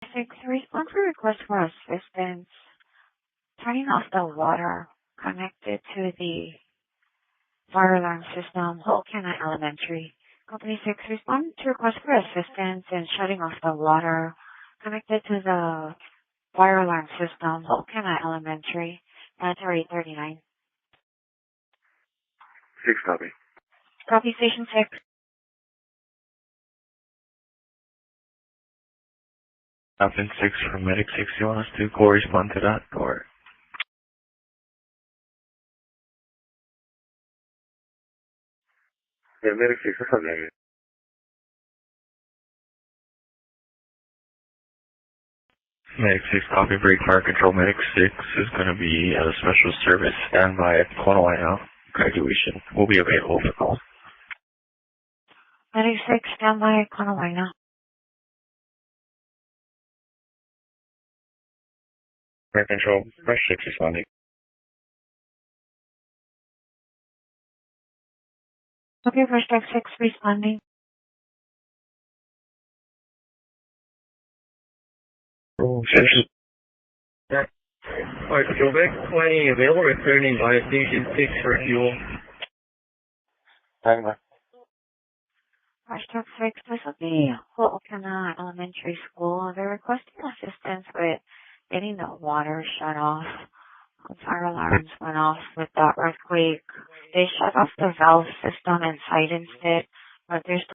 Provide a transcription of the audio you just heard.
Six, respond to request for assistance. Turning off the water connected to the fire alarm system, Whole Canada Elementary. Company 6, respond to request for assistance in shutting off the water connected to the fire alarm system, Whole Canada Elementary, Planetary 39. 6 copy. Copy Station 6. Captain 6 from Medic 6, you want us to correspond to that, or? Yeah, Medic 6, that's not negative. Medic 6, copy, break fire control. Medic 6 is going to be at a special service standby at Conaway now. Graduation will be available for calls. Medic 6, stand by, Conaway now. Fire control, Rush 6 responding. Okay, Rush 6 responding. Oh, Central. Alright, Quebec 20 available, returning by Station 6 for fuel. Standby. Rush 6, this will be Whole Canada Elementary School. They're requesting assistance with getting the water shut off. Fire alarms went off with the earthquake. They shut off the valve system and silenced it, but there's